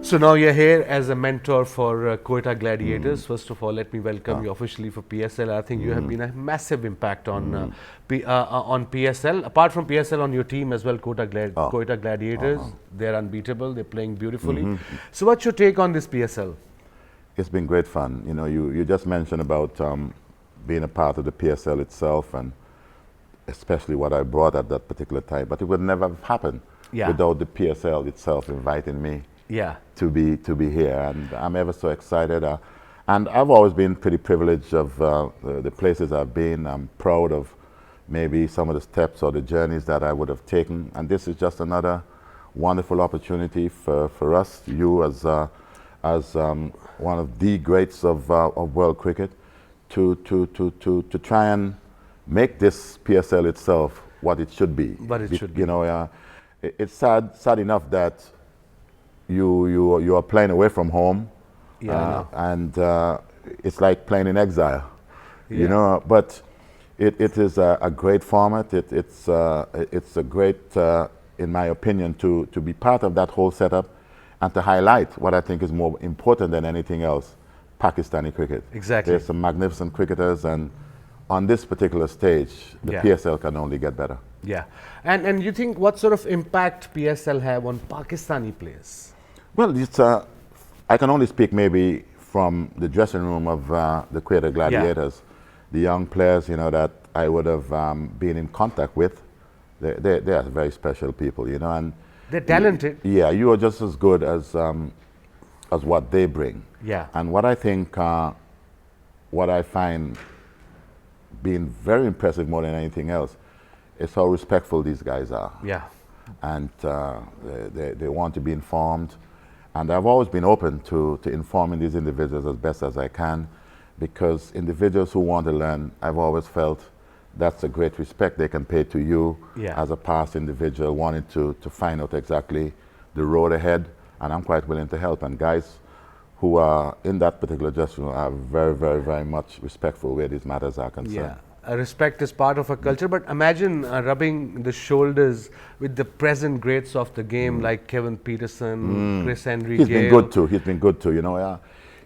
So now you're here as a mentor for Quetta Gladiators. First of all, let me welcome you officially for PSL. I think you have been a massive impact on on PSL. Apart from PSL, on your team as well, Quetta Gladiators. They're unbeatable. They're playing beautifully. So what's your take on this PSL? It's been great fun. You know, you just mentioned about being a part of the PSL itself, and especially what I brought at that particular time. But it would never have happened without the PSL itself inviting me to be here, and I'm ever so excited. And I've always been pretty privileged of the places I've been. I'm proud of maybe some of the steps or the journeys that I would have taken, and this is just another wonderful opportunity for us, you as one of the greats of world cricket, to try and make this PSL itself what it should be. What it should be. You know, it's sad enough that you are playing away from home, and it's like playing in exile. You know, but it is a great format. It's a great, in my opinion, to be part of that whole setup and to highlight what I think is more important than anything else, Pakistani cricket. Exactly. There's some magnificent cricketers, and on this particular stage, the PSL can only get better. Yeah. And you think what sort of impact PSL have on Pakistani players? Well, it's, I can only speak maybe from the dressing room of the Quetta Gladiators. The young players, you know, that I would have been in contact with, they are very special people, you know. And they're talented. You are just as good as what they bring. Yeah. And what I think, what I find being very impressive more than anything else, is how respectful these guys are. Yeah. And they want to be informed. And I've always been open to informing these individuals as best as I can, because individuals who want to learn, I've always felt that's a great respect they can pay to you as a past individual wanting to find out exactly the road ahead, and I'm quite willing to help. And guys who are in that particular dressing room are very, very, very much respectful where these matters are concerned. Respect is part of a culture, but imagine rubbing the shoulders with the present greats of the game like Kevin Pietersen, Chris Henry He's Gale. been good too. He's been good too. You know,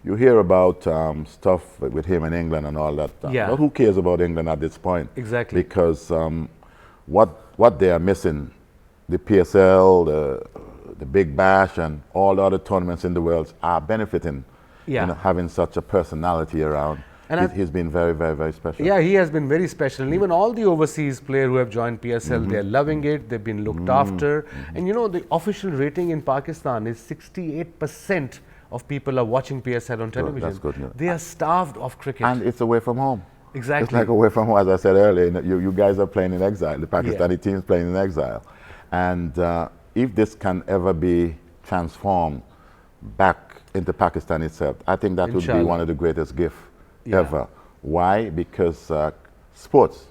you hear about stuff with him in England and all that. But who cares about England at this point? Exactly. Because what they are missing, the PSL, the Big Bash, and all the other tournaments in the world are benefiting. You know, having such a personality around. And he's been very, very, very special. Yeah, he has been very special. And even all the overseas players who have joined PSL, they're loving it. They've been looked after. And you know, the official rating in Pakistan is 68% of people are watching PSL on television. That's good news. They are starved of cricket. And it's away from home. Exactly. It's like away from home, as I said earlier. You guys are playing in exile. The Pakistani team's playing in exile. And if this can ever be transformed back into Pakistan itself, I think that would be one of the greatest gifts ever. Why? Because sports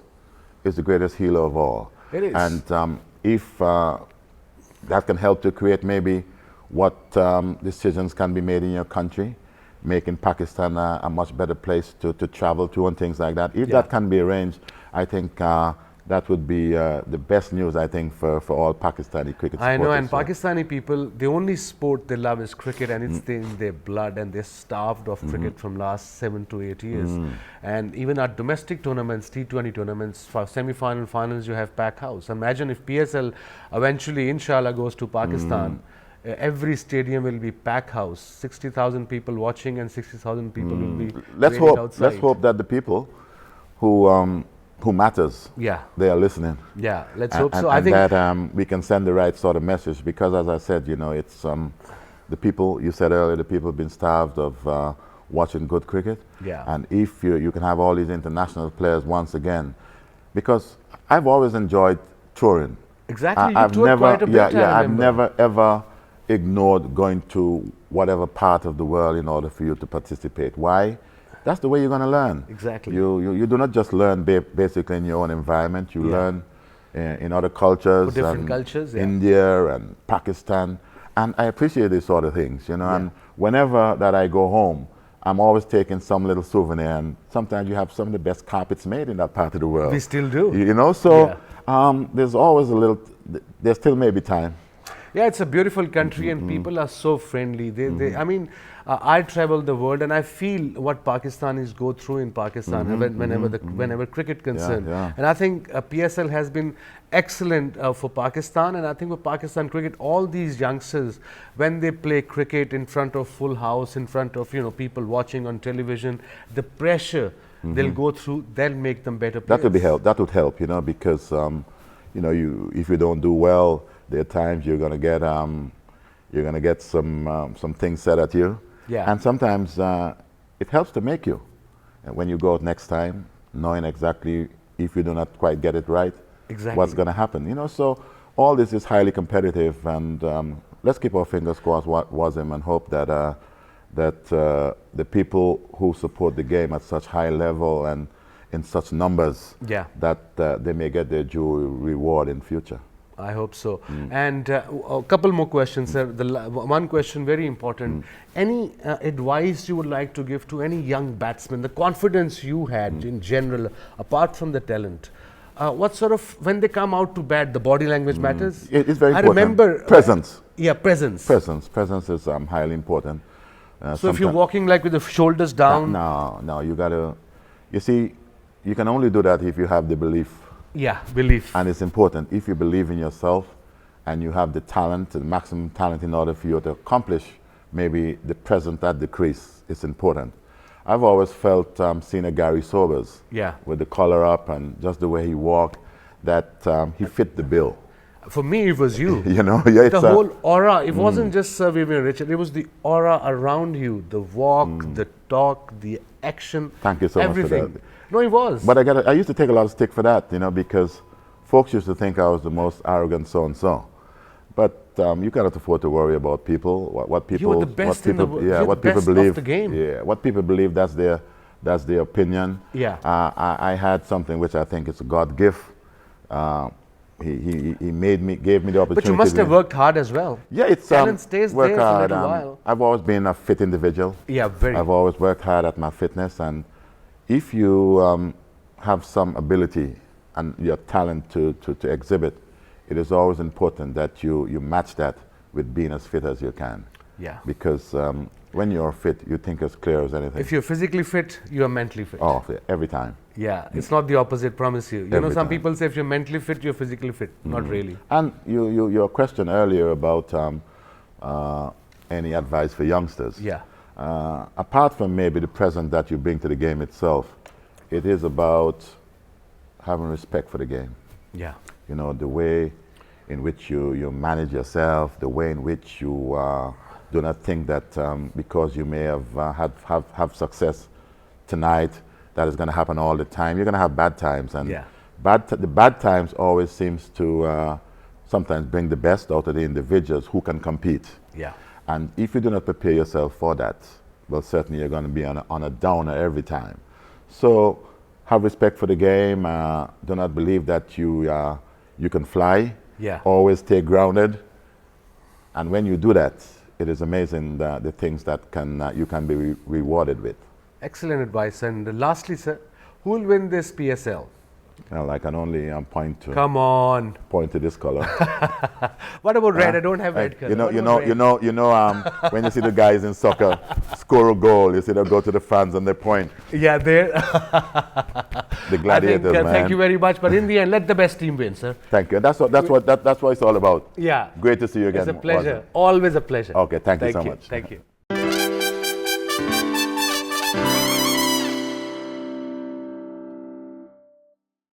is the greatest healer of all. It is. And if that can help to create maybe what decisions can be made in your country, making Pakistan a much better place to travel to and things like that. If that can be arranged, I think that would be the best news, I think, for all Pakistani cricket supporters. I know, and Pakistani people, the only sport they love is cricket, and it's in their blood, and they're starved of cricket from last 7 to 8 years. And even our domestic tournaments, T20 tournaments, for semi-final, finals, you have pack house. Imagine if PSL eventually, inshallah, goes to Pakistan, every stadium will be pack house, 60,000 people watching and 60,000 people will be outside. Let's hope that the people who matters, they are listening. Yeah, let's hope so. I think that we can send the right sort of message, because as I said, you know, it's the people, you said earlier, the people have been starved of watching good cricket. And if you can have all these international players once again, because I've always enjoyed touring. Exactly, you toured quite a bit, I've never ever ignored going to whatever part of the world in order for you to participate. Why? That's the way you're going to learn. Exactly. You do not just learn basically in your own environment. You learn in other cultures. Different cultures, India and Pakistan. And I appreciate these sort of things, you know. And whenever that I go home, I'm always taking some little souvenir. And sometimes you have some of the best carpets made in that part of the world. We still do. You know, so there's always a little, there still may be time. Yeah, it's a beautiful country and people are so friendly. I mean, I travel the world and I feel what Pakistanis go through in Pakistan whenever cricket concerned. And I think PSL has been excellent for Pakistan, and I think for Pakistan cricket, all these youngsters, when they play cricket in front of full house, in front of people watching on television, the pressure they'll go through, they'll make them better players. That would help, because if you don't do well, there are times you're gonna get some things said at you. Yeah. And sometimes it helps to make you. And when you go out next time, knowing exactly if you do not quite get it right, what's going to happen. So all this is highly competitive, and let's keep our fingers crossed, Wasim, and hope that the people who support the game at such high level and in such numbers, that they may get their due reward in future. I hope so. And a couple more questions, sir. One question, very important. Any advice you would like to give to any young batsman, the confidence you had in general, apart from the talent? What sort of, when they come out to bat, the body language matters? It's very important. I remember... Presence. Presence. Presence is highly important. So if you're walking like with the shoulders down... No, you got to... You see, you can only do that if you have the belief. Yeah, belief. And it's important. If you believe in yourself and you have the talent, the maximum talent in order for you to accomplish maybe the present at the crease, it's important. I've always felt seeing a Gary Sobers with the collar up and just the way he walked, that he fit the bill. For me, it was you. The whole aura. It wasn't just Sir Vivian Richards. It was the aura around you, the walk, the talk, the action. Thank you so much for that. No, it was. But I used to take a lot of stick for that, because folks used to think I was the most arrogant so-and-so. But you cannot afford to worry about people, what people... You were the best in the world. Yeah, what people believe. Of the game. Yeah, what people believe, that's their opinion. Yeah. I had something which I think is a God gift. He gave me the opportunity. But you must have worked hard as well. Yeah, it's talent stays there for a little while. I've always been a fit individual. Yeah, very. I've always worked hard at my fitness, and if you have some ability and your talent to exhibit, it is always important that you match that with being as fit as you can. Yeah. Because when you're fit, you think as clear as anything. If you're physically fit, you are mentally fit. Oh, every time. Yeah, it's not the opposite, promise you. Some people say if you're mentally fit, you're physically fit. Not really. And your question earlier about any advice for youngsters. Yeah. Apart from maybe the present that you bring to the game itself, it is about having respect for the game. Yeah. The way in which you manage yourself, the way in which you do not think that because you may have success tonight, that is going to happen all the time. You're going to have bad times, and the bad times always seems to sometimes bring the best out of the individuals who can compete. Yeah. And if you do not prepare yourself for that, well, certainly you're going to be on a downer every time. So have respect for the game. Do not believe that you can fly. Yeah. Always stay grounded. And when you do that, it is amazing the things that you can be rewarded with. Excellent advice. And lastly, sir, who will win this PSL? Well, I can only point to. Come on. Point to this color. What about red? I don't have red color. When you see the guys in soccer score a goal, you see them go to the fans and they point. Yeah, they're the gladiators, man. Thank you very much. But in the end, let the best team win, sir. Thank you. And that's what it's all about. Yeah. Great to see you again. It's a pleasure. Always a pleasure. Okay. Thank you so much. Thank you.